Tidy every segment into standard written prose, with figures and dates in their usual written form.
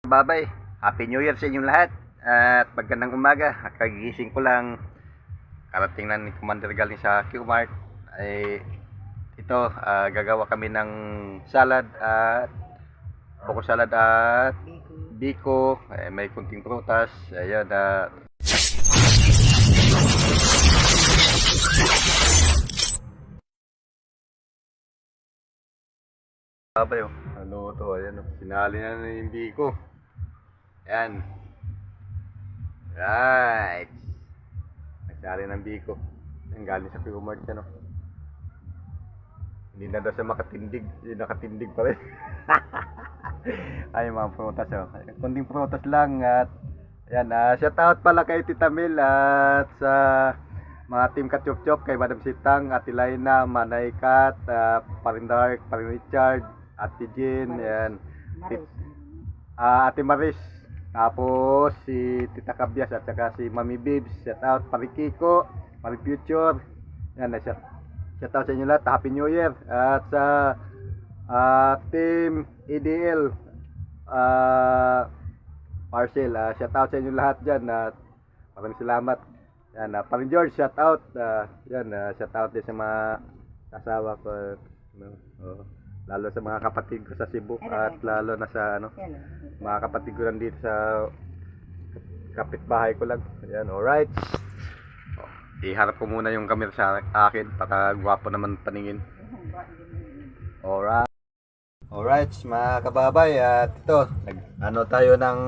Babay, Happy New Year sa inyong lahat at magandang umaga. Kagigising ko lang, karating na ni Commander galing sa Q-Mart. Ay ito, gagawa kami ng salad at buko salad at biko. May kunting prutas. Ayun, babay oh. Ano to, ayan oh. Sinali na yung biko. Ayan. Right. Nagsari ng biko. Ang galing sa Q-Mart yan oh. Hindi na daw siya makatindig. Hindi nakatindig pa rin. Ay mga prutas oh. Kunting prutas lang at ayan, shout out pala kay Tita Mel at sa mga team Kachup-Chup, kay Madam Sitang, Ate Laina, Manay Kat, Parin Dark, Parin Richard, Ate Jean, ayan. Ate Maris, tapos si Tita Kabyas at saka si Mami Bibs. Shout out Pari Kiko, Pari Future. Yan, shout out sa inyo lahat. Happy New Year. At sa Team EDL Parcel, shout out sa inyo lahat dyan. Maraming salamat. Yan, Parin George, shout out. Yan, shout out din sa mga asawa ko. Lalo sa mga kapatid ko sa Cebu at lalo na sa mga kapatid ko lang dito sa kapitbahay ko lang. Ayan, alright. Iharap ko muna yung camera sa akin para gwapo naman paningin. Alright. Alright, mga kababay, at ito, ano tayo ng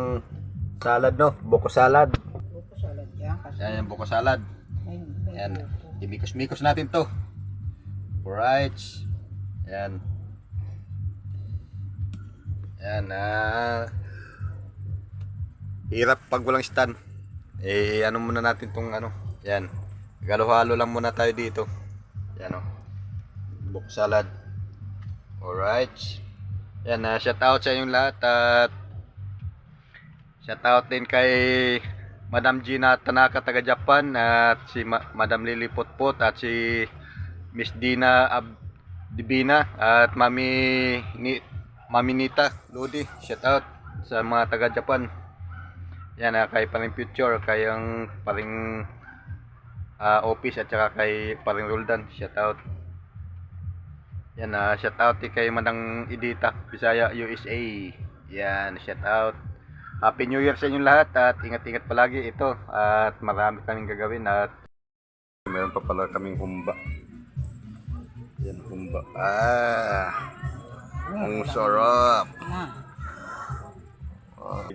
salad no? Buko salad. Buko salad yan. Ayan, buko salad. Ayan, imikos-mikos natin to. Alright. Ayan. Yan, hirap pag walang stand. Ano muna natin tong yan. Halo-halo lang muna tayo dito. Yan o. Buko salad. Alright. Yan, shout out sa inyong lahat at shout out din kay Madam Gina Tanaka taga Japan at si Madam Lily Potpot at si Miss Dina Divina at Mami Nita Lodi, shout out sa mga taga Japan. Yan, kay Paring Future, kay ang Paring Office at saka kay Paring Roldan, shout out. Yan, shout out kay Manang Edita, Bisaya, USA. Yan, shout out. Happy New Year sa inyong lahat at ingat-ingat palagi ito at marami kaming gagawin at meron pa pala kaming humba. Yan, humba. Ang sarap.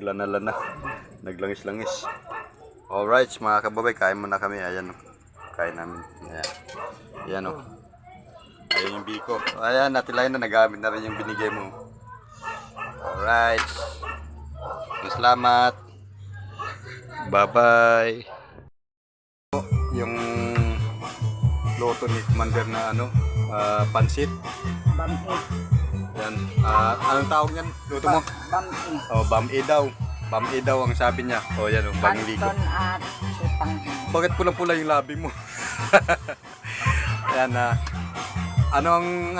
Lana-lana. Naglangis-langis. Alright, mga kababay, kain muna kami. Ayan, kain namin. Ayan. Ayan o. Ayan yung biko. Ayan, natilayan na. Nagamit na rin yung binigay mo. Alright. Salamat. Bye-bye. Yung loto ni Commander na pansit. Bam-e. Yan. Anong tawag niyan? Luto mo? Bam-e. Oh, bam-e daw. Bam-e daw ang sabi niya. Oh, yan oh, bagong ligo. Kanton at sutang. Bakit pula-pula yung labi mo? Yan ano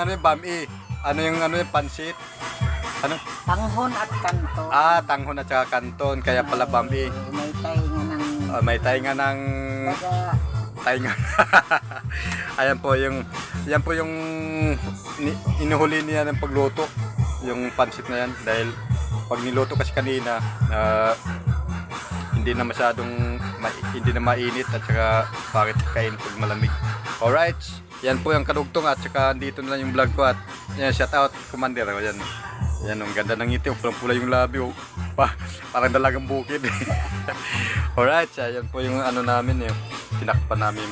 yung bam-e? Ano yung pansit? Ano? Tanghon at kanton. Tanghon at saka kanton. Kaya pala bam-e. May tainga ng May tainga ng tainga. Ayan po yung inuhuli niya ng pagluto, yung pansit na yan, dahil pag niluto kasi kanina hindi na mainit at saka bakit kain pag malamig. Alright, yan po yung kadugtong at saka dito na lang yung vlog ko at yan, shout out Commander. Yan, ang ganda ng ngiti, pulang-pula yung labi parang dalagang bukid. Alright, yan po yung namin tinakpan namin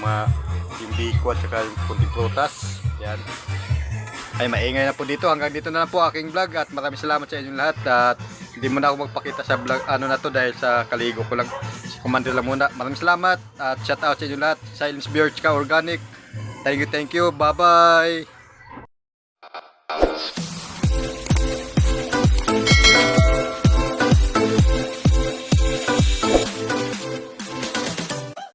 yung biko at saka yung kunting prutas. Yan. Ay, maingay na po dito. Hanggang dito na lang po aking vlog at maraming salamat sa inyong lahat at hindi muna ako magpakita sa vlog na to dahil sa kaligo ko lang. Si Commander lang muna. Maraming salamat at shout out sa inyong lahat. Silence Beer Organic. Thank you. Bye bye.